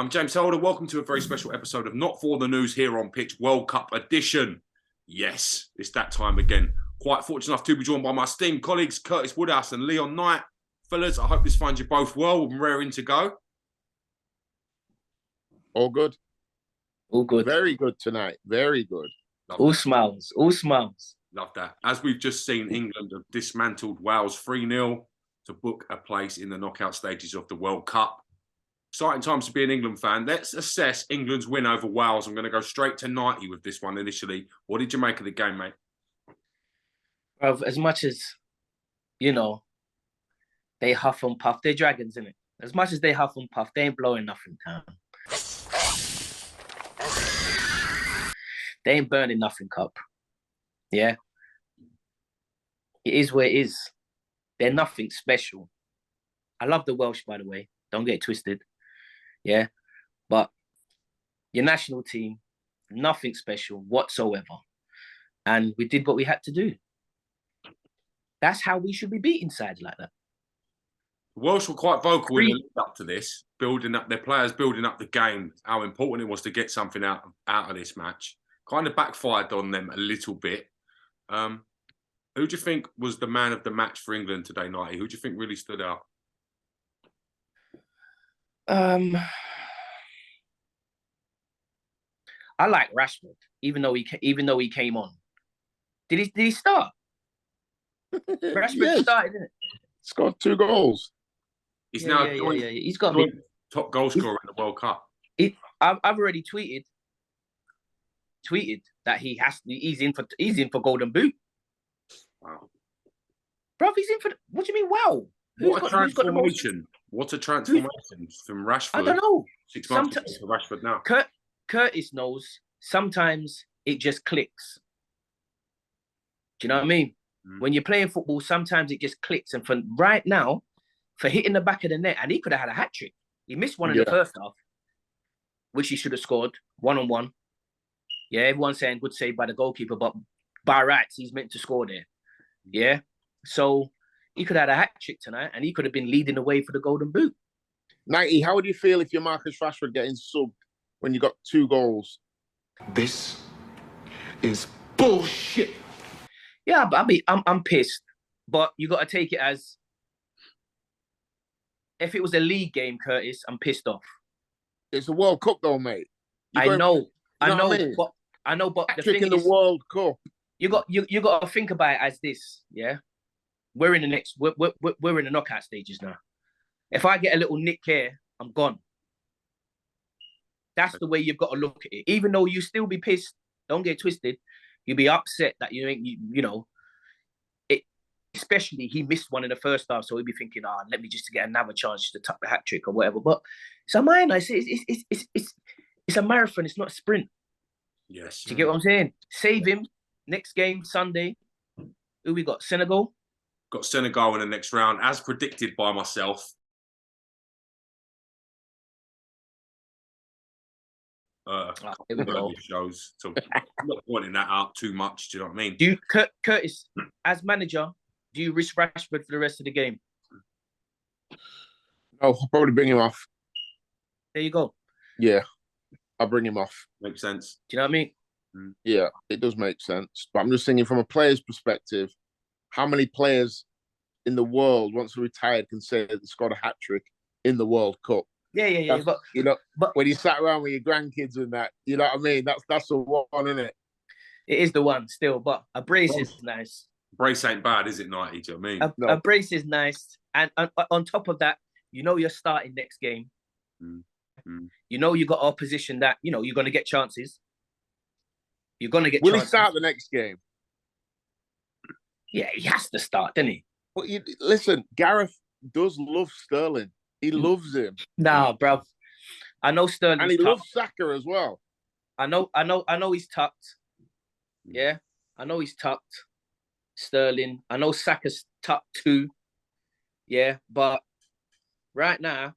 I'm James Holder. Welcome to a very special episode of Not For The News here on Pitch World Cup edition. Yes, it's that time again. Quite fortunate enough to be joined by my esteemed colleagues, Curtis Woodhouse and Leon Knight. Fellas, I hope this finds you both well and raring to go. All good. All good. Very good tonight. Very good. All smiles. All smiles. Love that. As we've just seen, England have dismantled Wales 3-0 to book a place in the knockout stages of the World Cup. Exciting times to be an England fan. Let's assess England's win over Wales. I'm going to go straight to Nighty with this one initially. What did you make of the game, mate? Well, as much as, you know, they huff and puff, they're dragons, innit? As much as they huff and puff, they ain't blowing nothing down. They ain't burning nothing up. Yeah? It is what it is. They're nothing special. I love the Welsh, by the way. Don't get it twisted. Yeah? But your national team, nothing special whatsoever. And we did what we had to do. That's how we should be beating sides like that. The Welsh were quite vocal in the lead up to this, building up their players, building up the game, how important it was to get something out of this match. Kind of backfired on them a little bit. Who do you think was the man of the match for England today, Nighty? Who do you think really stood out? I like Rashford, even though he came on. Did he start? Rashford started, didn't it? He's got 2 goals. He's He's got top goal scorer in the World Cup. I've already tweeted that he's in for Golden Boot. Wow, bro, he's in for. What do you mean? Wow, what a transformation! What a transformation from Rashford. I don't know. 6 months ago to Rashford now. Curtis knows. Sometimes it just clicks. Do you know what I mean? When you're playing football, sometimes it just clicks. And for right now, for hitting the back of the net, and he could have had a hat trick. He missed one in the first half, which he should have scored 1-on-1. Yeah, everyone's saying good save by the goalkeeper, but by rights, he's meant to score there. Yeah, so he could have had a hat trick tonight, and he could have been leading the way for the Golden Boot. Nighty, how would you feel if you're Marcus Rashford getting subbed when you got 2 goals? This is bullshit. Yeah, but I'm pissed. But you got to take it as if it was a league game, Curtis. I'm pissed off. It's a World Cup, though, mate. I know, what I mean? But the trick thing in the is, World Cup. You got to think about it as this. Yeah, we're in the knockout stages now. If I get a little nick here, I'm gone. That's the way you've got to look at it. Even though you still be pissed, don't get twisted. You'll be upset that you know. Especially he missed one in the first half, so he'll be thinking, let me just get another chance to tuck the hat trick or whatever. But it's a minor. It's a marathon. It's not a sprint. Yes. Do you get what I'm saying? Save him. Next game Sunday. Who we got? Senegal. Got Senegal in the next round, as predicted by myself. Here we go. Shows, so I'm not pointing that out too much. Do you know what I mean? Do you, Curtis, as manager, do you risk Rashford for the rest of the game? No, I'll probably bring him off. There you go. Yeah, I'll bring him off. Makes sense. Do you know what I mean? Yeah, it does make sense. But I'm just thinking from a player's perspective, how many players in the world, once they're retired, can say they scored a hat trick in the World Cup? Yeah. But when you sat around with your grandkids and that, you know what I mean? That's the one, isn't it? It is the one still, but a brace is nice. Brace ain't bad, is it, Nighty? Do you know what I mean? A brace is nice. And on top of that, you're starting next game. You know you got opposition that, you're going to get chances. You're going to get chances. Will he start the next game? Yeah, he has to start, doesn't he? But listen, Gareth does love Sterling. He loves him. Nah, bruv. I know Sterling. And he loves Saka as well. I know he's tucked. Yeah. I know he's tucked. Sterling. I know Saka's tucked too. Yeah. But right now,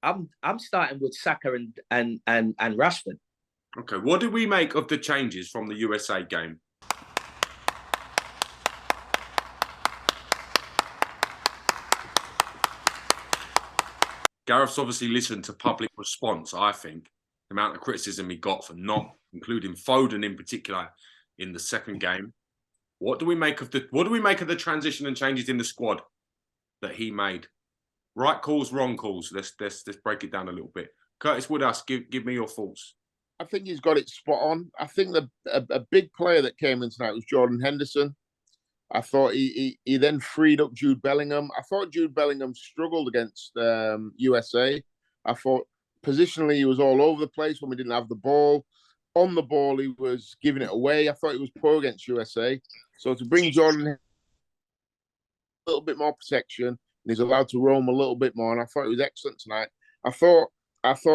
I'm starting with Saka and Rashford. Okay. What do we make of the changes from the USA game? Gareth's obviously listened to public response, I think. The amount of criticism he got for not including Foden in particular in the second game. What do we make of the transition and changes in the squad that he made? Right calls, wrong calls. Let's break it down a little bit. Curtis Woodhouse, give me your thoughts. I think he's got it spot on. I think a big player that came in tonight was Jordan Henderson. I thought he then freed up Jude Bellingham. I thought Jude Bellingham struggled against USA. I thought positionally he was all over the place when we didn't have the ball. On the ball, he was giving it away. I thought he was poor against USA. So to bring Jordan a little bit more protection, and he's allowed to roam a little bit more, and I thought he was excellent tonight. I thought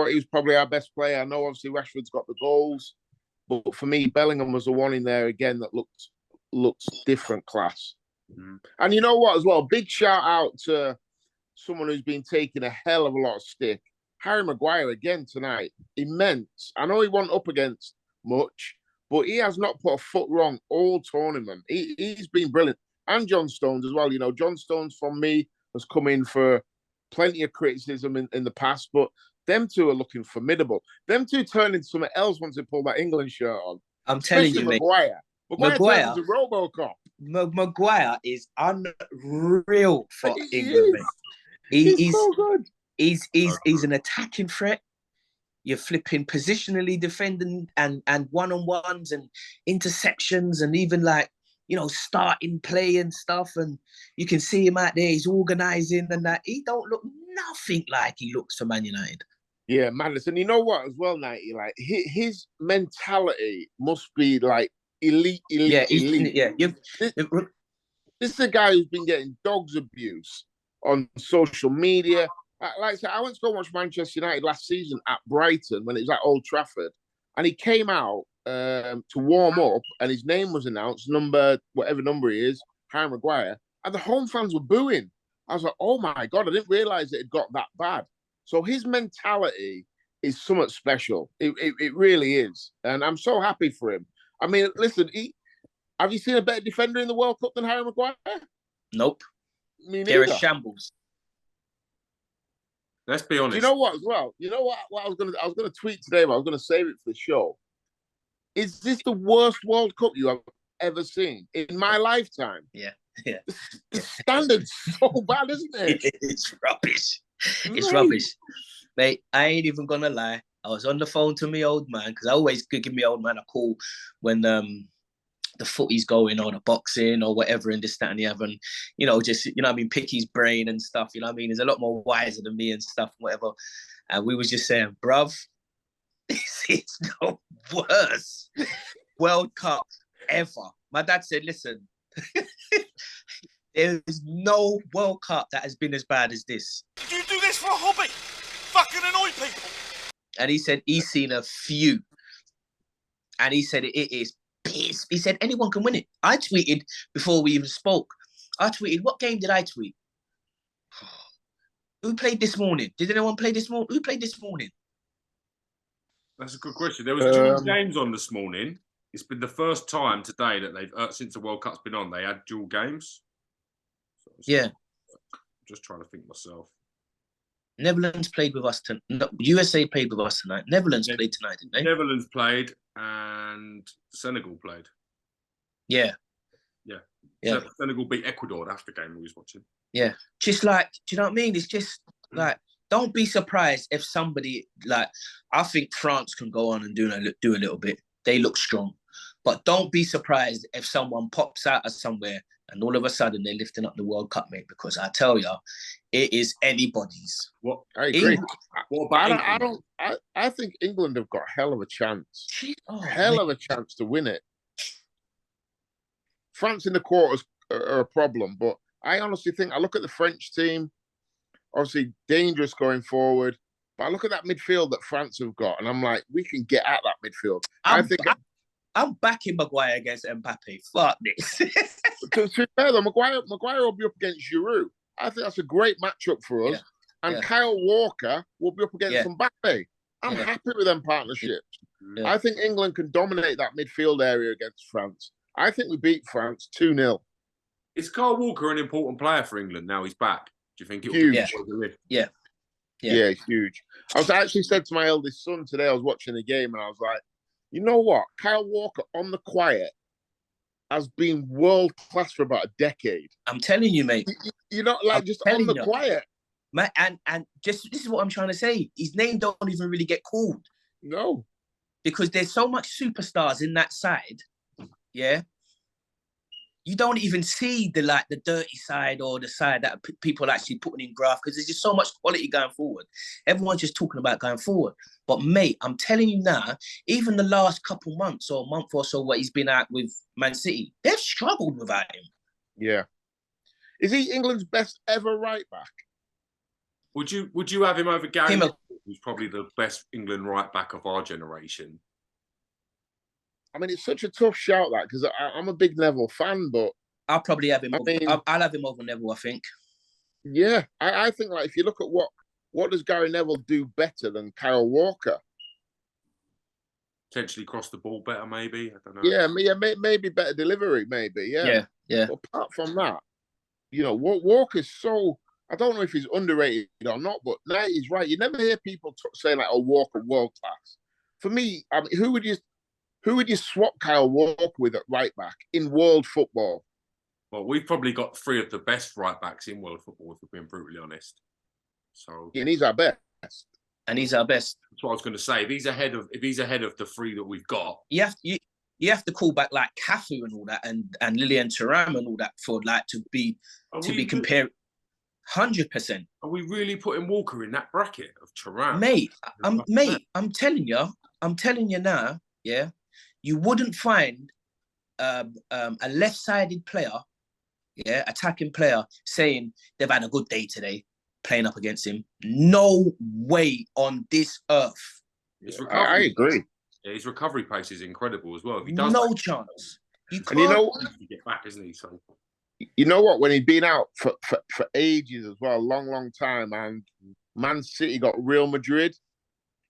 he was probably our best player. I know obviously Rashford's got the goals, but for me, Bellingham was the one in there again that looked different class. Mm. And you know what as well? Big shout out to someone who's been taking a hell of a lot of stick. Harry Maguire again tonight. Immense. I know he wasn't up against much, but he has not put a foot wrong all tournament. He's been brilliant. And John Stones as well. You know, John Stones from me has come in for plenty of criticism in the past, but them two are looking formidable. Them two turned into something else once they pulled that England shirt on. I'm telling you, Maguire. Maguire turned into Robocop. Maguire is unreal for England, mate. He's so good. He's an attacking threat. You're flipping positionally defending and one-on-ones and interceptions and even starting play and stuff. And you can see him out there. He's organising and that. He don't look nothing like he looks for Man United. Yeah, madness. And you know what as well, Nighty? Like his mentality must be like elite. Yeah. This is a guy who's been getting dogs abuse on social media. Like I said, I went to go watch Manchester United last season at Brighton when it was at Old Trafford, and he came out to warm up, and his name was announced, whatever number he is, Harry Maguire, and the home fans were booing. I was like, oh my God, I didn't realise it had got that bad. So his mentality is somewhat special. It really is, and I'm so happy for him. I mean, listen, have you seen a better defender in the World Cup than Harry Maguire? Nope. They're a shambles. Let's be honest. You know what as well? You know what I was gonna tweet today, but I was gonna save it for the show. Is this the worst World Cup you have ever seen in my lifetime? Yeah. The standard's so bad, isn't it? It's rubbish. It's rubbish. Mate, I ain't even gonna lie. I was on the phone to my old man, because I always give my old man a call when the footy's going or the boxing or whatever and this, that and the other. And, pick his brain and stuff, He's a lot more wiser than me and stuff, whatever. And we was just saying, bruv, this is the worst World Cup ever. My dad said, listen, there's no World Cup that has been as bad as this. Do you do this for a hobby? Fucking annoy people. And he said he's seen a few. And he said it is piss. He said anyone can win it. I tweeted before we even spoke. What game did I tweet? Who played this morning? Did anyone play this morning? Who played this morning? That's a good question. There was dual games on this morning. It's been the first time today that they've, since the World Cup's been on, they had dual games. Yeah. I'm just trying to think myself. Netherlands played with us tonight. No, USA played with us tonight. Netherlands played tonight, didn't they? Netherlands played and Senegal played. Yeah. So Senegal beat Ecuador. That's the game we was watching. Yeah. Just do you know what I mean? It's just don't be surprised if somebody I think France can go on and do a little bit. They look strong. But don't be surprised if someone pops out of somewhere and all of a sudden they're lifting up the World Cup, mate, because I tell you, it is anybody's. What I agree. I think England have got a hell of a chance. Hell of a chance to win it. France in the quarters are a problem, but I honestly think I look at the French team, obviously dangerous going forward, but I look at that midfield that France have got, and I'm like, we can get at that midfield. I'm backing Maguire against Mbappe. Fuck this. to be fair though, Maguire will be up against Giroud. I think that's a great matchup for us. Yeah. And Kyle Walker will be up against Mbappe. I'm happy with them partnerships. Yeah. I think England can dominate that midfield area against France. I think we beat France 2-0. Is Kyle Walker an important player for England now he's back? Do you think it will be? Yeah. Yeah, it's huge. I actually said to my eldest son today, I was watching the game and I was like, you know what? Kyle Walker on the quiet has been world class for about a decade. I'm telling you, mate. You're not like just on the quiet. Man, and just this is what I'm trying to say. His name don't even really get called. No. Because there's so much superstars in that side, yeah. You don't even see the dirty side or the side that people are actually putting in graft because there's just so much quality going forward. Everyone's just talking about going forward. But mate, I'm telling you now, even the last couple months or month or so what he's been out with Man City, they've struggled without him. Yeah. Is he England's best ever right back? Would you have him over Gary, who's probably the best England right back of our generation? I mean, it's such a tough shout that because I'm a big Neville fan, but I'll probably have him. I'll have him over Neville, I think. Yeah, I think like if you look at what does Gary Neville do better than Kyle Walker? Potentially cross the ball better, maybe. I don't know. Yeah, maybe better delivery, maybe. Yeah. But apart from that, you know, Walker's so. I don't know if he's underrated or not, but now he's right. You never hear people saying like, "Oh, Walker world class." For me, I mean, who would you swap Kyle Walker with at right back in world football? Well, we've probably got three of the best right backs in world football, if we're being brutally honest. So, and he's our best. And he's our best. That's what I was going to say. If he's ahead of the three that we've got, you have to call back like Cafu and all that, and Lilian Thuram and all that for like to be compared. 100%. Are we really putting Walker in that bracket of Thuram? Mate, I'm telling you now, yeah, you wouldn't find a left-sided player, yeah, attacking player saying they've had a good day today playing up against him. No way on this earth. I agree. Yeah, his recovery pace is incredible as well. If he does no chance. You know, get back, isn't he? So. You know what? When he'd been out for ages as well, long time, and Man City got Real Madrid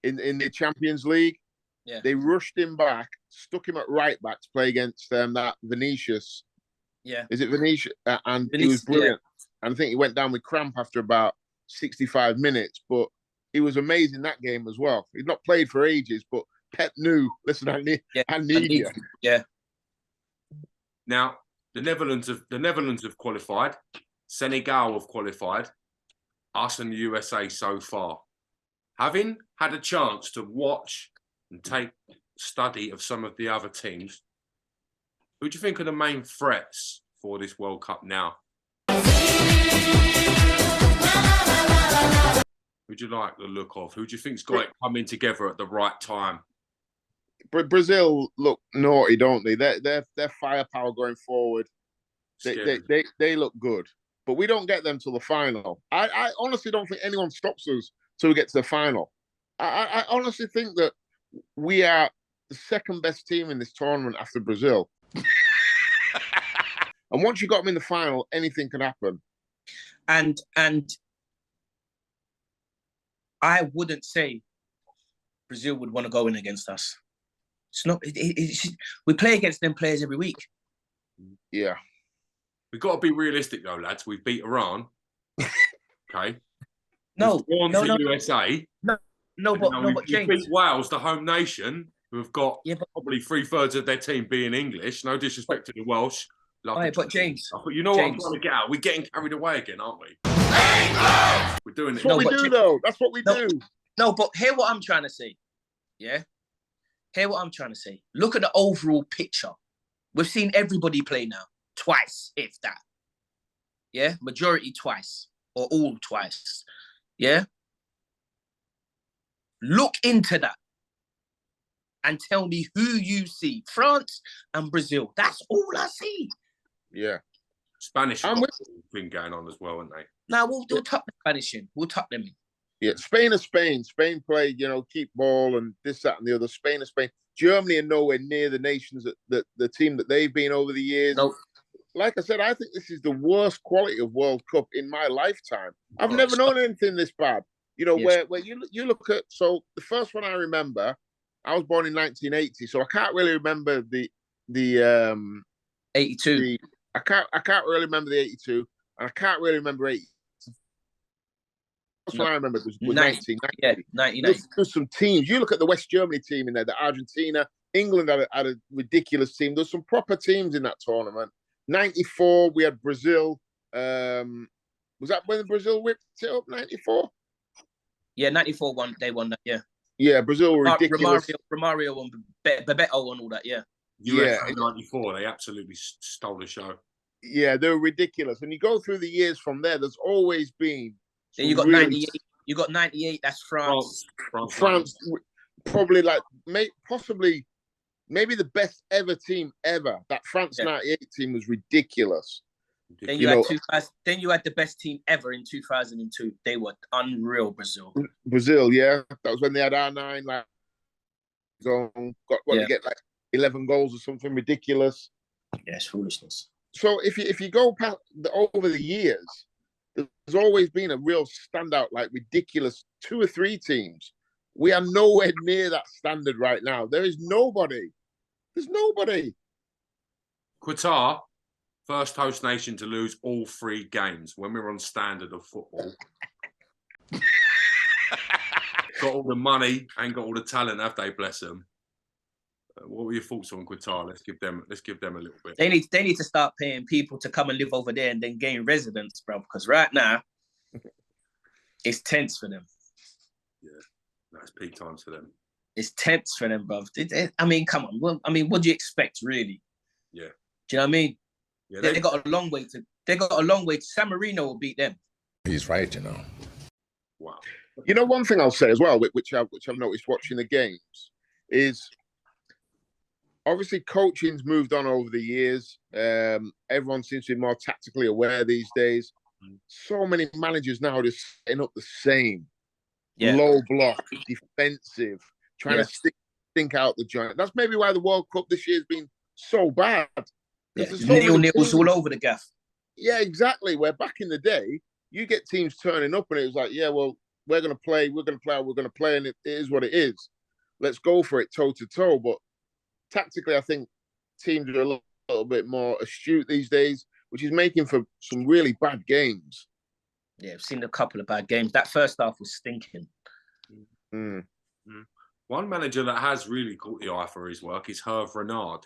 in the Champions League. Yeah. They rushed him back, stuck him at right back to play against that Vinicius. Yeah. Is it Vinicius? And he was brilliant. Yeah. And I think he went down with cramp after about 65 minutes, but he was amazing that game as well. He'd not played for ages, but Pep knew, listen, I need you. Yeah. Now, the Netherlands have qualified. Senegal have qualified. Us and the USA so far. Having had a chance to watch and take study of some of the other teams, who do you think are the main threats for this World Cup now? Who do you like the look of? Who do you think's got it coming together at the right time? Brazil look naughty, don't they? Their firepower going forward, they look good, but we don't get them till the final. I honestly don't think anyone stops us till we get to the final. I honestly think that we are the second best team in this tournament after Brazil. And once you got them in the final, anything can happen. And I wouldn't say Brazil would want to go in against us. It's not. We play against them players every week. Yeah, we've got to be realistic though, lads. We've beat Iran. Okay. No, USA. But James, we beat Wales, the home nation, who have got probably 3/3 of their team being English. No disrespect to the Welsh. But James, but you know what I'm trying to get at? We're getting carried away again, aren't we? We're doing it. That's what we do, though. That's what we do. No, but hear what I'm trying to say. Yeah. Hear what I'm trying to say. Look at the overall picture. We've seen everybody play now. Twice, if that. Yeah? Majority twice. Or all twice. Yeah? Look into that. And tell me who you see. France and Brazil. That's all I see. Yeah. Spanish have got a thing going on as well, haven't they? Now, we'll tuck the Spanish in. We'll tuck them in. Yeah, Spain is Spain. Spain play, keep ball and this, that, and the other. Spain is Spain. Germany are nowhere near the nations that the team that they've been over the years. Nope. Like I said, I think this is the worst quality of World Cup in my lifetime. I've never known anything this bad. Where you look at, so the first one I remember, I was born in 1980, so I can't really remember the 82. I can't really remember the 82, and I can't really remember 80. one I remember was 1990. Yeah, 1990. There's some teams. You look at the West Germany team in there, the Argentina, England had a ridiculous team. There's some proper teams in that tournament. 94, we had Brazil. Was that when Brazil whipped it up, 94? Yeah, 94 they won that, yeah. Yeah, Brazil were ridiculous. Romario won, Bebeto and all that, yeah. USA 94, they absolutely stole the show. Yeah, they were ridiculous. And you go through the years from there, there's always been... Then you got 98. You got 98, that's France. France probably like, possibly, maybe the best ever team ever. That France 98 team was ridiculous. Then you had the best team ever in 2002. They were unreal, Brazil. Brazil, yeah. That was when they had R9, like, got to get like 11 goals or something ridiculous. Yeah, it's foolishness. So if you go past over the years, there's always been a real standout, like ridiculous 2 or 3 teams. We are nowhere near that standard right now. There is nobody. There's nobody. Qatar, first host nation to lose all 3 games when we were on standard of football. Got all the money and got all the talent, have they? Bless them. What were your thoughts on Qatar? Let's give them a little bit. They need to start paying people to come and live over there and then gain residence, bro. Because right now, it's tense for them. Yeah, that's peak times for them. It's tense for them, bro. I mean, come on. Well, I mean, what do you expect, really? Yeah. Do you know what I mean? Yeah, they got a long way to. They got a long way. San Marino will beat them. He's right, you know. Wow. You know, one thing I'll say as well, which I've noticed watching the games, is obviously coaching's moved on over the years. Everyone seems to be more tactically aware these days. So many managers now are just setting up the same. Yeah. Low block, defensive, trying to stink out the joint. That's maybe why the World Cup this year has been so bad. Yeah. Nils all over the gaff. Yeah, exactly. Where back in the day, you get teams turning up and it was like, yeah, well, we're going to play, and it is what it is. Let's go for it toe to toe. But tactically, I think teams are a little bit more astute these days, which is making for some really bad games. Yeah, I've seen a couple of bad games. That first half was stinking. Mm. One manager that has really caught the eye for his work is Hervé Renard.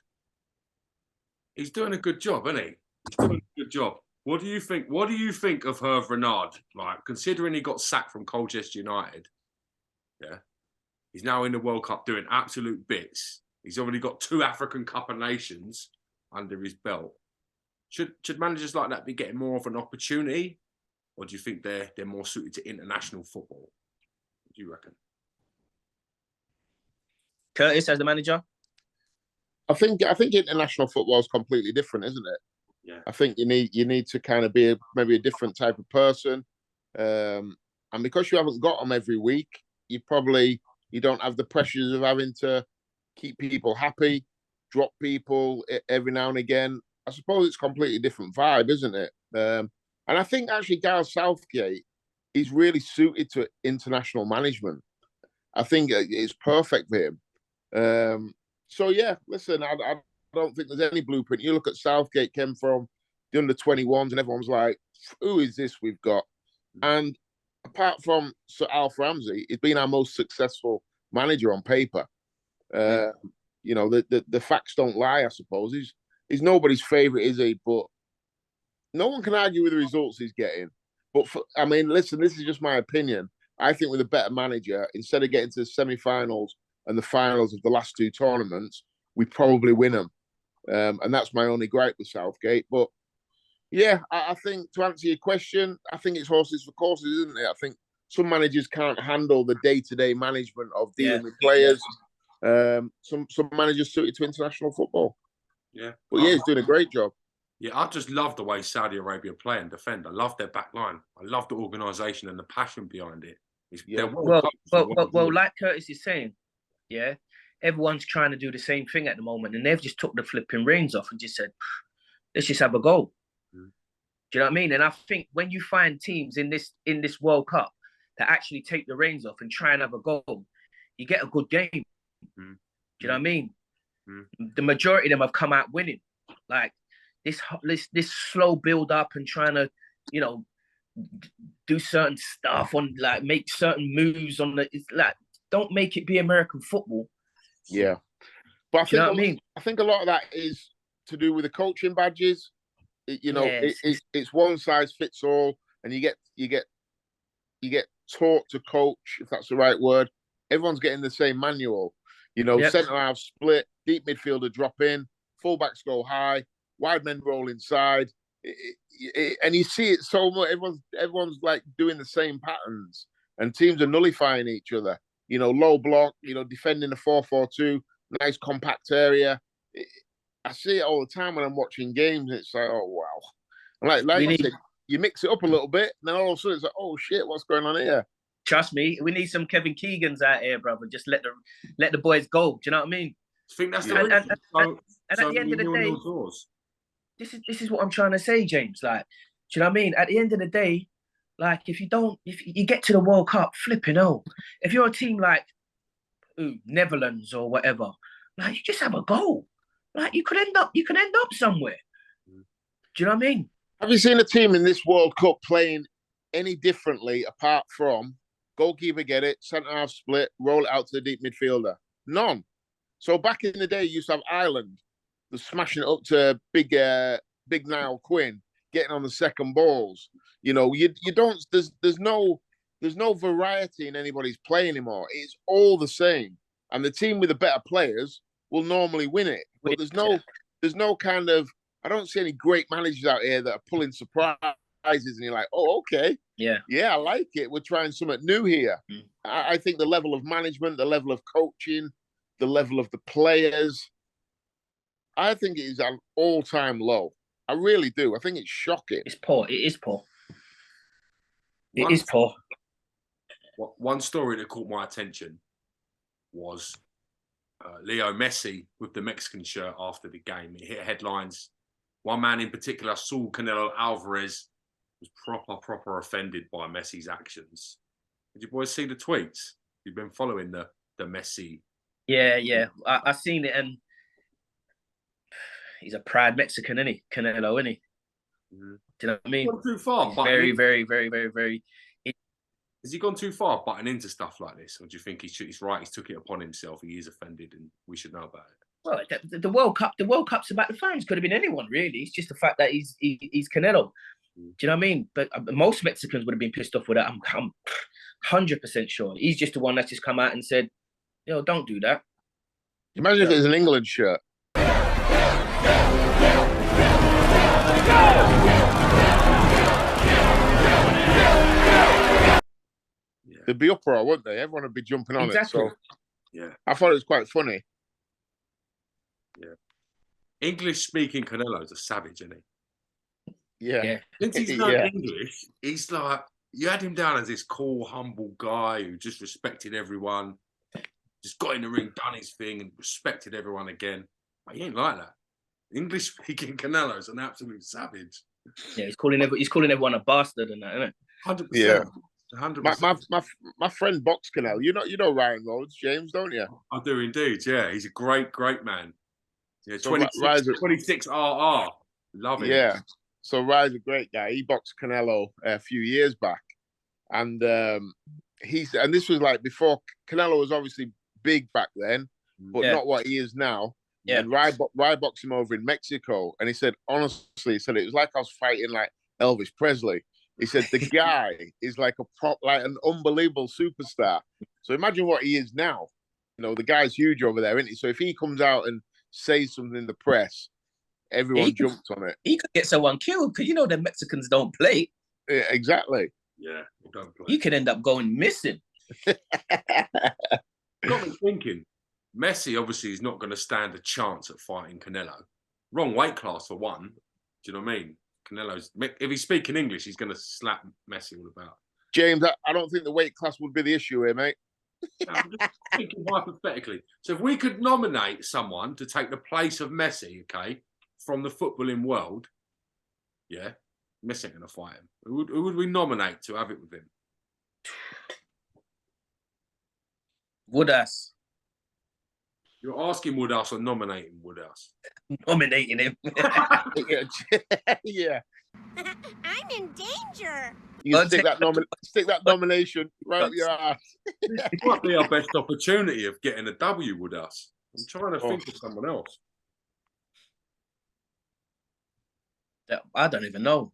He's doing a good job, isn't he? He's doing a good job. What do you think? What do you think of Hervé Renard? Like, considering he got sacked from Colchester United, yeah, he's now in the World Cup doing absolute bits. He's already got 2 African Cup of Nations under his belt. Should managers like that be getting more of an opportunity, or do you think they're more suited to international football? What do you reckon? Curtis as the manager? I think international football is completely different, isn't it? Yeah. I think you need to kind of be maybe a different type of person, and because you haven't got them every week, you don't have the pressures of having to keep people happy, drop people every now and again. I suppose it's a completely different vibe, isn't it? And I think actually Gareth Southgate is really suited to international management. I think it's perfect for him. So yeah, listen, I don't think there's any blueprint. You look at Southgate, came from the under-21s, and everyone's like, who is this we've got? And apart from Sir Alf Ramsey, he's been our most successful manager on paper. You know, the facts don't lie, I suppose. He's nobody's favourite, is he? But no one can argue with the results he's getting. But, I mean, listen, this is just my opinion. I think with a better manager, instead of getting to the semi-finals and the finals of the last 2 tournaments, we probably win them. And that's my only gripe with Southgate. But, yeah, I think to answer your question, I think it's horses for courses, isn't it? I think some managers can't handle the day-to-day management of dealing with players. Some managers suited to international football. Yeah. But, yeah, he's doing a great job. Yeah, I just love the way Saudi Arabia play and defend. I love their back line. I love the organisation and the passion behind it. Well, like Curtis is saying, yeah, everyone's trying to do the same thing at the moment, and they've just took the flipping reins off and just said, let's just have a go. Do you know what I mean? And I think when you find teams in this World Cup that actually take the reins off and try and have a go, you get a good game. Do you know what I mean? The majority of them have come out winning. Like this slow build up and trying to, you know, do certain stuff on, like, make certain moves on the. It's like, don't make it be American football. Yeah, but Do you know what I mean? I think a lot of that is to do with the coaching badges. Yes. It's one size fits all, and you get taught to coach, if that's the right word. Everyone's getting the same manual. Yep. Centre half split, deep midfielder drop in, fullbacks go high, wide men roll inside, and you see it so much. Everyone's like doing the same patterns, and teams are nullifying each other. Low block, defending the 4-4-2, nice compact area. I see it all the time when I'm watching games. It's like, oh wow, and like you said, you mix it up a little bit, and then all of a sudden it's like, oh shit, what's going on here? Trust me, we need some Kevin Keegans out here, brother. Just let the boys go. Do you know what I mean? I think that's and at the end of the day, this is what I'm trying to say, James. Like, do you know what I mean? At the end of the day, like, if you get to the World Cup, flipping hell. If you're a team like Netherlands or whatever, like, you just have a goal. Like, you could end up somewhere. Do you know what I mean? Have you seen a team in this World Cup playing any differently apart from goalkeeper get it, centre half split, roll it out to the deep midfielder? None. So back in the day, you used to have Ireland, the smashing it up to big Niall Quinn, getting on the second balls. You don't. There's no variety in anybody's play anymore. It's all the same, and the team with the better players will normally win it. But there's no kind of. I don't see any great managers out here that are pulling surprises, and you're like, oh, okay, yeah, I like it. We're trying something new here. I think the level of management, the level of coaching, the level of the players, I think it is an all-time low. I really do. I think it's shocking. It's poor. It is poor. It is poor. One story that caught my attention was Leo Messi with the Mexican shirt after the game. It hit headlines. One man in particular, Saul Canelo Alvarez, was proper offended by Messi's actions. Did you boys see the tweets? You've been following the Messi. Yeah. I seen it, and he's a proud Mexican, isn't he? Canelo, isn't he? Do you know what I mean? He's gone too far. Very, very, very, very, very. Has he gone too far butting into stuff like this? Or do you think he's right? He's took it upon himself. He is offended, and we should know about it. Well, the World Cup. The World Cup's about the fans. Could have been anyone, really. It's just the fact that he's Canelo. Do you know what I mean? But most Mexicans would have been pissed off with that. I'm 100% sure. He's just the one that's just come out and said, "Yo, don't do that." Imagine if it was an England shirt. They'd be uproar, wouldn't they? Everyone would be jumping on it. So, yeah, I thought it was quite funny. Yeah, English-speaking Canelo's a savage, isn't he? Yeah. Since he's learned English, he's like, you had him down as this cool, humble guy who just respected everyone, just got in the ring, done his thing, and respected everyone again. But he ain't like that. English-speaking Canelo's an absolute savage. Yeah, he's calling everyone a bastard and that, isn't it? 100%. Yeah. 100%. My friend Box Canelo, you know Ryan Rhodes, James, don't you? I do indeed. Yeah, he's a great man. Yeah, So 26 RR. Love it. Yeah. So Ryan's a great guy. He boxed Canelo a few years back, and and this was like before Canelo was obviously big back then, but not what he is now. Yeah. And Ryan boxed him over in Mexico, and he said, honestly, it was like I was fighting like Elvis Presley. He said the guy is like an unbelievable superstar. So imagine what he is now. The guy's huge over there, isn't he? So if he comes out and says something in the press, everyone jumps on it. He could get someone killed because the Mexicans don't play. Yeah, exactly. Yeah, they don't play. You could end up going missing. Got me thinking. Messi obviously is not going to stand a chance at fighting Canelo. Wrong weight class for one. Do you know what I mean? If he's speaking English, he's going to slap Messi all about. James, I don't think the weight class would be the issue here, mate. I'm just thinking hypothetically. So if we could nominate someone to take the place of Messi, okay, from the footballing world, yeah, Messi ain't going to fight him. Who would we nominate to have it with him? Woodhouse. You're asking Woodhouse or nominating Woodhouse? Nominating him. Yeah. I'm in danger. You can stick that nomination right up your ass. This might be our best opportunity of getting a W with us. I'm trying to think of someone else. I don't even know.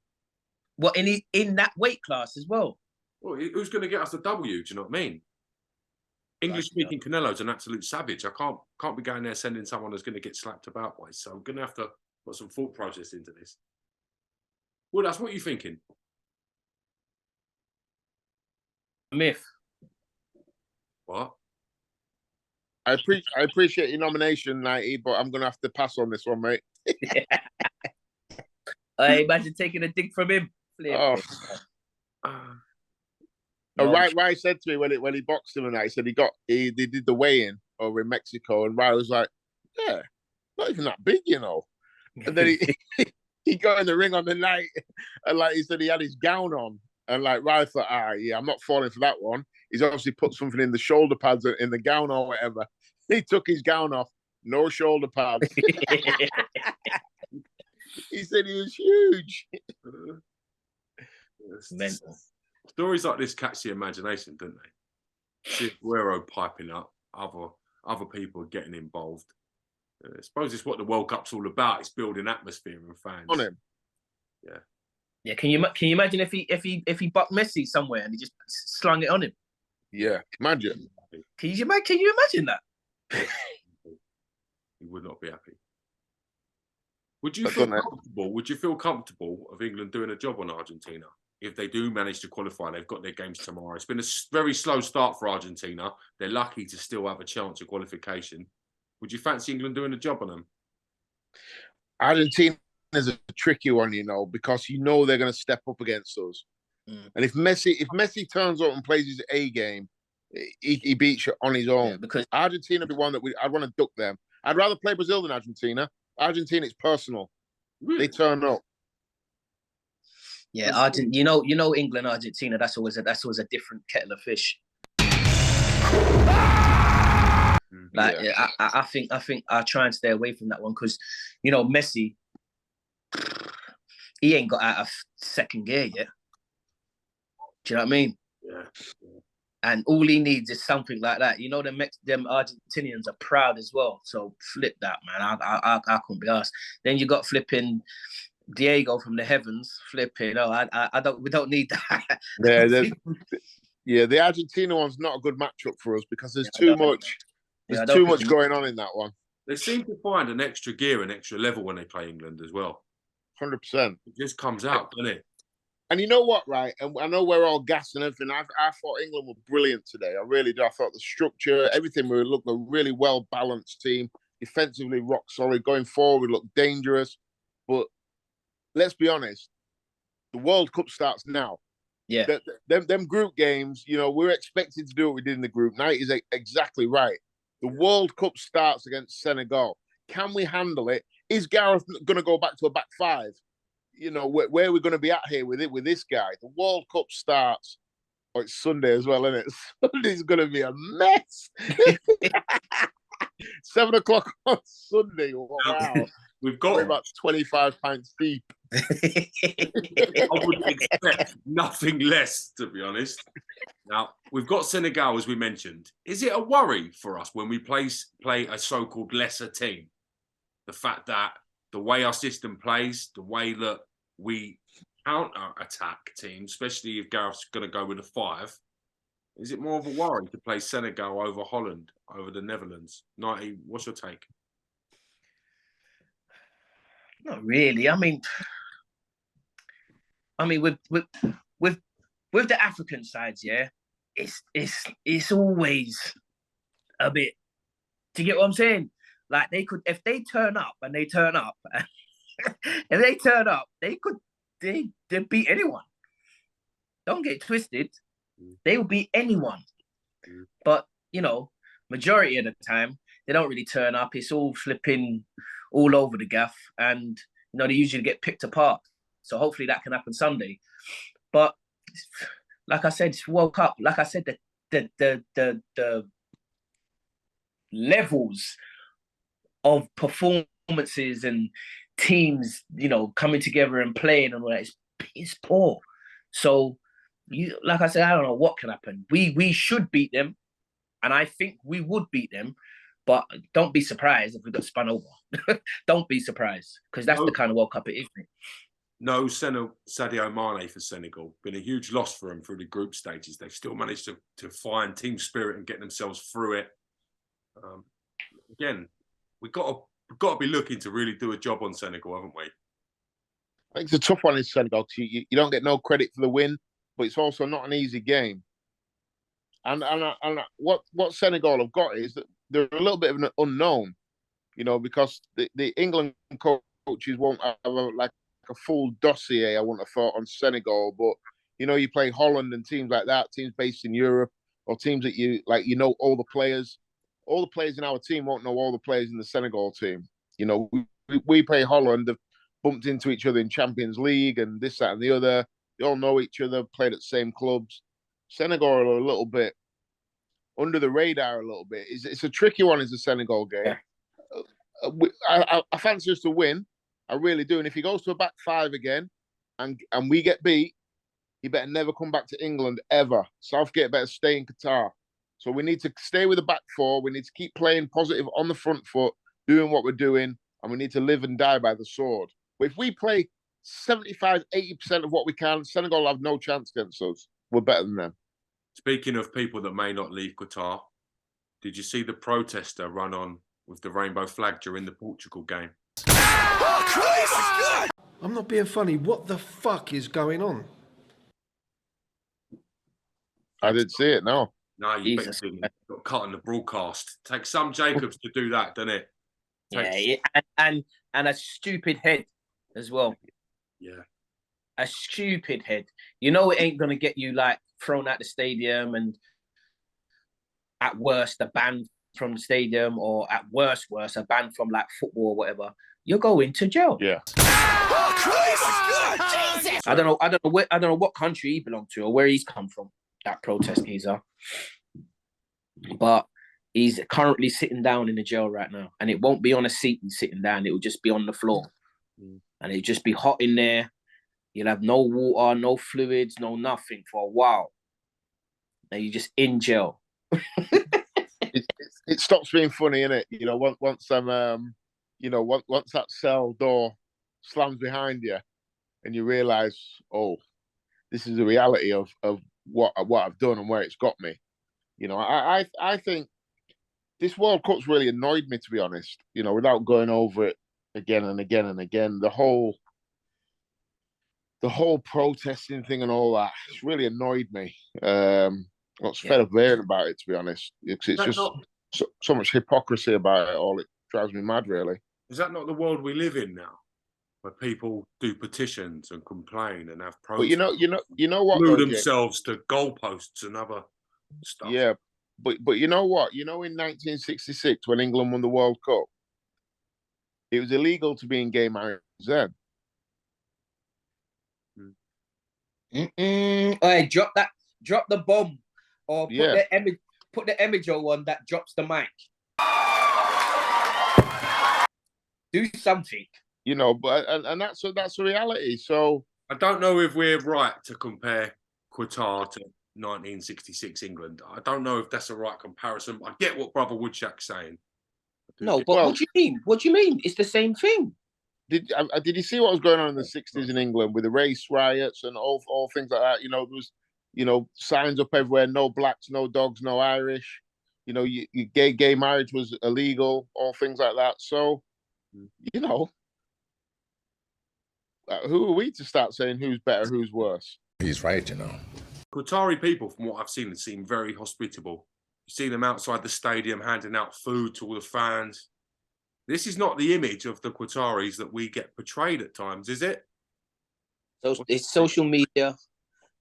What in that weight class as well? Well, who's going to get us a W? Do you know what I mean? English-speaking Canelo's an absolute savage. I can't be going there sending someone who's going to get slapped about by. So I'm going to have to put some thought process into this. Well, that's what you're thinking. Myth. What? I appreciate your nomination, 90, but I'm going to have to pass on this one, mate. I imagine taking a dig from him. Rai said to me when he boxed him, and he said they did the weigh-in over in Mexico, and Rai was like, "Yeah, not even that big, you know." And then he got in the ring on the night, and like he said, he had his gown on, and like Rai thought, yeah, I'm not falling for that one. He's obviously put something in the shoulder pads in the gown or whatever. He took his gown off, no shoulder pads. He said he was huge. Mental. Stories like this catch the imagination, don't they? See Aguero piping up, other people getting involved. I suppose it's what the World Cup's all about. It's building atmosphere and fans. On him. Yeah. Yeah. Can you imagine if he bucked Messi somewhere and he just slung it on him? Yeah. Imagine. Can you imagine that? He would not be happy. Would you feel comfortable? Would you feel comfortable of England doing a job on Argentina if they do manage to qualify? They've got their games tomorrow. It's been a very slow start for Argentina. They're lucky to still have a chance of qualification. Would you fancy England doing a job on them? Argentina is a tricky one, because they're going to step up against us. And if Messi turns up and plays his A game, he beats you on his own. Yeah, because Argentina would be one that I'd want to duck them. I'd rather play Brazil than Argentina. Argentina, it's personal. Really? They turn up. Yeah, England, Argentina. That's always a different kettle of fish. I think I try and stay away from that one because, Messi, he ain't got out of second gear yet. Do you know what I mean? Yeah. And all he needs is something like that. Them Argentinians are proud as well. So flip that, man. I couldn't be asked. Then you got flipping Diego from the heavens. Flipping. We don't need that. The Argentina one's not a good matchup for us because there's too much. There's too much going on in that one. They seem to find an extra gear, an extra level when they play England as well. 100%. It just comes out, doesn't it? And you know what, right? And I know we're all gassed and everything. I thought England were brilliant today. I really do. I thought the structure, everything, we looked a really well-balanced team. Defensively, rock solid. Going forward, we looked dangerous. But let's be honest, the World Cup starts now. Yeah. Them group games, we're expected to do what we did in the group. Night is exactly right. The World Cup starts against Senegal. Can we handle it? Is Gareth going to go back to a back five? Where are we going to be at here with this guy? The World Cup starts. Oh, it's Sunday as well, isn't it? Sunday's going to be a mess. 7 o'clock on Sunday. Wow. We're about 25 pints deep. I would expect nothing less, to be honest. Now, we've got Senegal, as we mentioned. Is it a worry for us when we play a so-called lesser team? The fact that the way our system plays, the way that we counter-attack teams, especially if Gareth's going to go with a 5, is it more of a worry to play Senegal over Holland, over the Netherlands? 90, what's your take? Not really. I mean, with the African sides, yeah, it's always a bit. Do you get what I'm saying? Like they could, if they turn up, they beat anyone. Don't get twisted. They will beat anyone. But majority of the time they don't really turn up. It's all flipping all over the gaff, and they usually get picked apart. So hopefully that can happen Sunday. But like I said, it's World Cup. Like I said, the levels of performances and teams, coming together and playing and all that is poor. So like I said, I don't know what can happen. We should beat them, and I think we would beat them. But don't be surprised if we got spun over. Don't be surprised, because that's the kind of World Cup it is. No Sadio Mane for Senegal. Been a huge loss for them through the group stages. They've still managed to find team spirit and get themselves through it. Again, we've got to be looking to really do a job on Senegal, haven't we? I think it's a tough one in Senegal. You don't get no credit for the win, but it's also not an easy game. And what Senegal have got is that they're a little bit of an unknown, because the England coaches won't have a full dossier, I wouldn't have thought, on Senegal. But, you play Holland and teams like that, teams based in Europe, or teams that all the players. All the players in our team won't know all the players in the Senegal team. We play Holland, have bumped into each other in Champions League and this, that, and the other. They all know each other, played at the same clubs. Senegal are a little bit under the radar a little bit. It's a tricky one, is the Senegal game. I fancy us to win. I really do. And if he goes to a back five again and we get beat, he better never come back to England ever. Southgate better stay in Qatar. So we need to stay with the back four. We need to keep playing positive on the front foot, doing what we're doing, and we need to live and die by the sword. But if we play 75, 80% of what we can, Senegal will have no chance against us. We're better than them. Speaking of people that may not leave Qatar, did you see the protester run on with the rainbow flag during the Portugal game? I'm not being funny. What the fuck is going on? I didn't see it, no. No, you got cut on the broadcast. Takes some Jacobs to do that, doesn't it? And a stupid head as well. Yeah. A stupid head. It ain't going to get you, thrown out the stadium and at worst, a ban from the stadium, or at worst, a ban from, football or whatever. You're going to jail. Yeah. I don't know what country he belonged to or where he's come from, that protest geezer. But he's currently sitting down in the jail right now. And it won't be on a seat and sitting down. It will just be on the floor. And it'll just be hot in there. You'll have no water, no fluids, no nothing for a while. And you're just in jail. It stops being funny, innit? Once that cell door slams behind you and you realise, oh, this is the reality of what I've done and where it's got me. I think this World Cup's really annoyed me, to be honest, without going over it again and again and again. The whole protesting thing and all that, it's really annoyed me. I was fed up hearing about it, to be honest. It's just so much hypocrisy about it all. It drives me mad, really. Is that not the world we live in now, where people do petitions and complain and have protests? But you know what? Glue themselves to goalposts and other stuff. Yeah, but you know what? In 1966, when England won the World Cup, it was illegal to be in gay marriage then. Hey, drop the bomb, or put the Emijo one that drops the mic. Do something. But and that's a reality. So I don't know if we're right to compare Qatar to 1966 England. I don't know if that's a right comparison. I get what Brother Woodshak's saying. No, but what do you mean? What do you mean? It's the same thing. Did you see what was going on in the 60s in England with the race riots and all things like that? There was, signs up everywhere: no blacks, no dogs, no Irish. Gay marriage was illegal, all things like that. So, who are we to start saying who's better, who's worse? He's right, Qatari people, from what I've seen, seem very hospitable. You see them outside the stadium handing out food to all the fans. This is not the image of the Qataris that we get portrayed at times, is it? So it's social media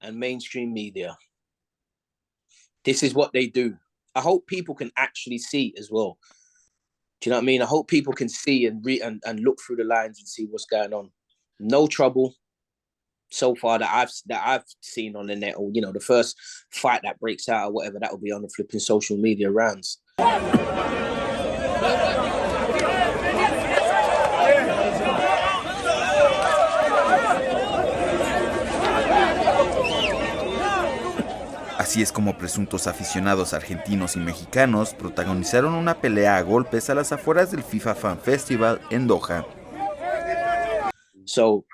and mainstream media. This is what they do. I hope people can actually see as well. Do you know what I mean? I hope people can see and read and look through the lines and see what's going on. No trouble so far that I've seen on the net, or the first fight that breaks out or whatever, that will be on the flipping social media rounds. Así es como presuntos aficionados argentinos y mexicanos protagonizaron una pelea a golpes a las afueras del FIFA Fan Festival en Doha. So,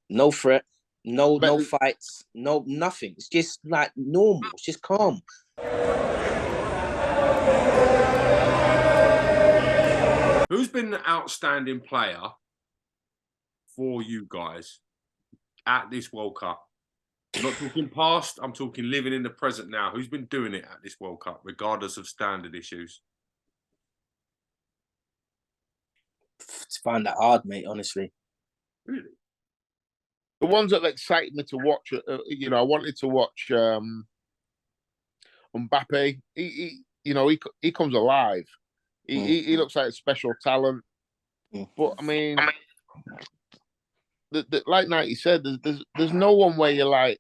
no threat, no fights, no nothing. It's just like normal. It's just calm. Who's been the outstanding player for you guys at this World Cup? I'm not talking past, I'm talking living in the present now. Who's been doing it at this World Cup, regardless of standard issues? It's find that hard, mate, honestly. Really? The ones that excited me to watch, I wanted to watch Mbappe. He comes alive. He looks like a special talent. But I mean, like Nike said, there's no one where you're like,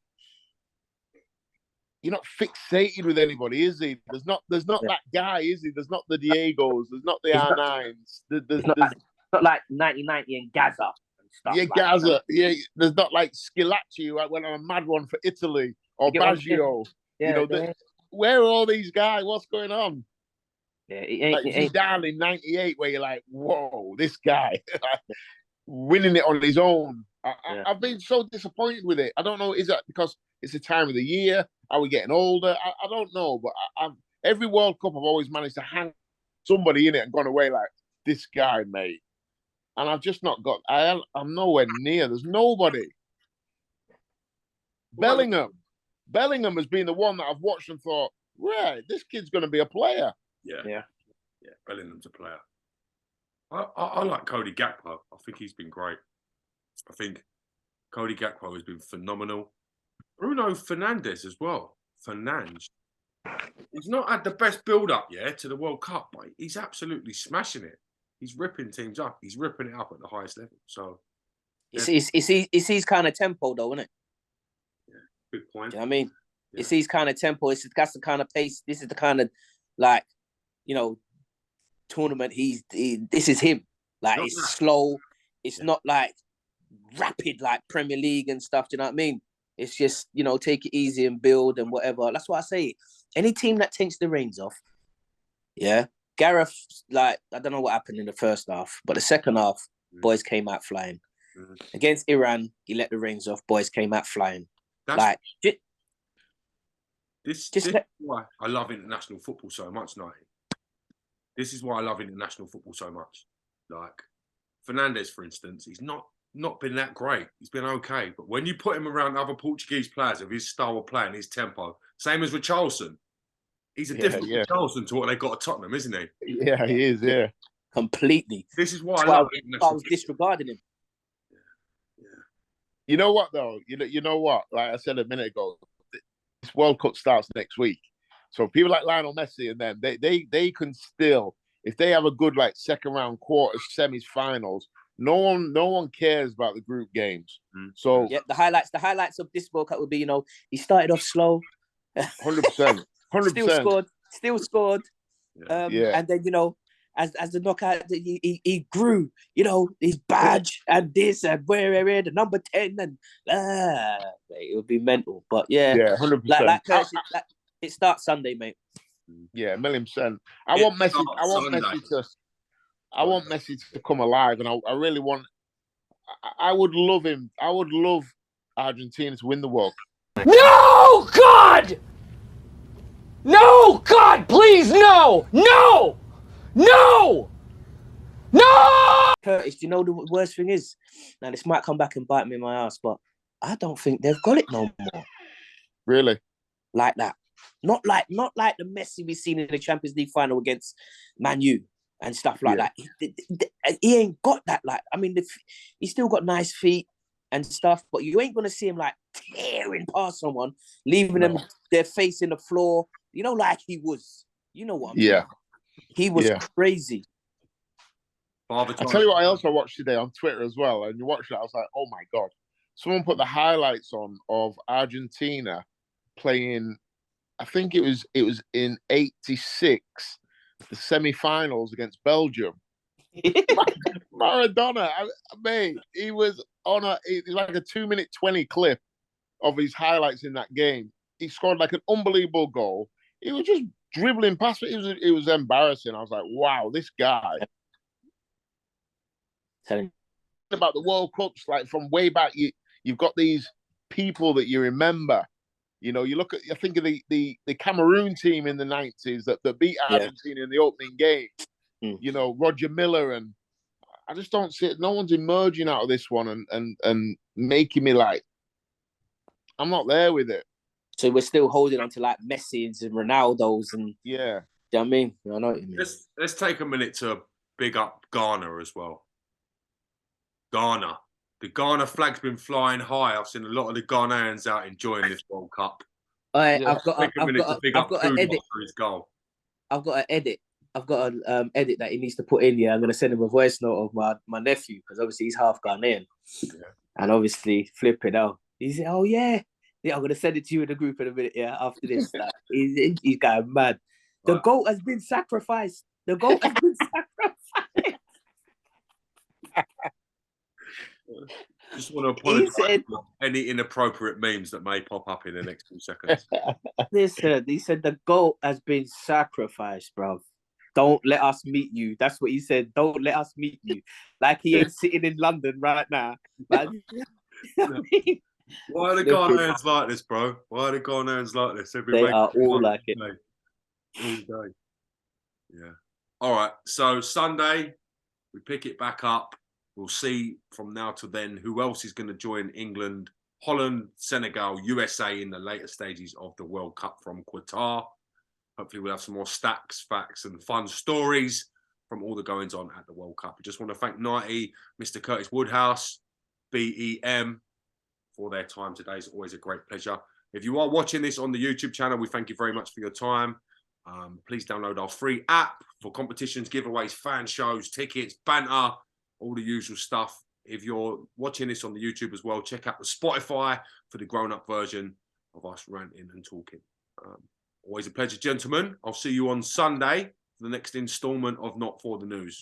you're not fixated with anybody, is he? There's not that guy, is he? There's not the Diegos. There's not the R9s. There's not like 1990 and Gaza and stuff. Yeah, Gaza. Yeah, there's not like Schilacci who went on a mad one for Italy or Baggio. Yeah, where are all these guys? What's going on? Yeah, Zidane in '98, where you're like, whoa, this guy winning it on his own. I've been so disappointed with it. I don't know, is that because it's the time of the year? Are we getting older? I don't know, but every World Cup I've always managed to hang somebody in it and gone away like, this guy, mate. And I've just not got. I'm nowhere near. There's nobody. Bellingham has been the one that I've watched and thought, right, this kid's going to be a player. Yeah. Bellingham's a player. I like Cody Gakpo. I think he's been great. I think Cody Gakpo has been phenomenal. Bruno Fernandes as well. He's not had the best build-up to the World Cup, but he's absolutely smashing it. He's ripping teams up. He's ripping it up at the highest level. So it's his kind of tempo, though, isn't it? Yeah, good point. Do you know what I mean? Yeah. It's his kind of tempo. That's the kind of pace. This is the kind of tournament. This is him. Like it's slow. It's not like rapid like Premier League and stuff. Do you know what I mean? It's just take it easy and build and whatever. That's why I say any team that takes the reins off, Gareth, I don't know what happened in the first half, but the second half, boys came out flying. Mm-hmm. Against Iran, he let the reins off. Boys came out flying. This is why I love international football so much, Nighty. This is why I love international football so much. Like Fernandes, for instance, he's not been that great. He's been okay, but when you put him around other Portuguese players of his style of play and his tempo, same as with Richarlison. He's a different Richarlison to what they got at Tottenham, isn't he? Yeah, he is. Yeah, completely. This is why I was disregarding him. Yeah. You know what though? You know what? Like I said a minute ago, this World Cup starts next week. So people like Lionel Messi and them, they can still, if they have a good second round, quarters, semis, finals, no one cares about the group games. So the highlights of this World Cup would be, he started off slow, 100%. Still scored. And then as the knockout, he grew. His badge and this and where the number 10 and it would be mental. But 100%. It starts Sunday, mate. Yeah, 1,000,000%. I want Messi to come alive, and I really want. I would love him. I would love Argentina to win the World Cup. No, God! No, God, please, no! No! No! No! Curtis, do you know the worst thing is? Now, this might come back and bite me in my ass, but I don't think they've got it no more. Really? Like that. Not like the Messi we've seen in the Champions League final against Man U and stuff like that. He ain't got that. He's still got nice feet and stuff, but you ain't going to see him tearing past someone, leaving them their face in the floor, like he was. You know what I mean? Yeah. He was crazy. I'll tell you what else I watched today on Twitter as well, and you watched it, I was like, oh my God. Someone put the highlights on of Argentina playing, I think it was in '86, the semi-finals against Belgium. Maradona, mate, he was on it was like a 2-minute 20 clip of his highlights in that game. he scored like an unbelievable goal. He was just dribbling past it. It was embarrassing. I was like, wow, this guy. About the World Cups, like from way back, you've got these people that you remember. You know, you look at, I think of the Cameroon team in the 90s that beat Argentina in the opening game. You know, Roger Miller, and I just don't see it. No one's emerging out of this one and making me like, I'm not there with it. So we're still holding on to like Messi's and Ronaldo's and yeah. Do you know what I mean? I know what you mean. Let's take a minute to big up Ghana as well. Ghana. The Ghana flag's been flying high. I've seen a lot of the Ghanaians out enjoying this World Cup. I've got an edit. His goal. I've got an edit. I've got an edit that he needs to put in here. I'm going to send him a voice note of my nephew because obviously he's half Ghanaian. Yeah. And obviously flipping out. He said, oh, yeah. Yeah, I'm going to send it to you in the group in a minute, yeah, after this. He's going mad. The goat has been sacrificed. The goat has been sacrificed. Just want to apologize for any inappropriate memes that may pop up in the next 2 seconds. Listen, he said the goat has been sacrificed, bro. Don't let us meet you. That's what he said. Don't let us meet you. Like he ain't sitting in London right now. Like, why are the Ghanaians like this, bro? Why are the Ghanaians like this? They are all like it. All day. Yeah. All right. So Sunday, we pick it back up. We'll see from now to then who else is going to join England, Holland, Senegal, USA in the later stages of the World Cup from Qatar. Hopefully we'll have some more stacks, facts and fun stories from all the goings on at the World Cup. I just want to thank 90, Mr. Curtis Woodhouse, BEM for their time today. It's always a great pleasure. If you are watching this on the YouTube channel, we thank you very much for your time. Please download our free app for competitions, giveaways, fan shows, tickets, banter, all the usual stuff. If you're watching this on the YouTube as well, check out the Spotify for the grown-up version of us ranting and talking. Always a pleasure, gentlemen. I'll see you on Sunday for the next installment of Not For The News.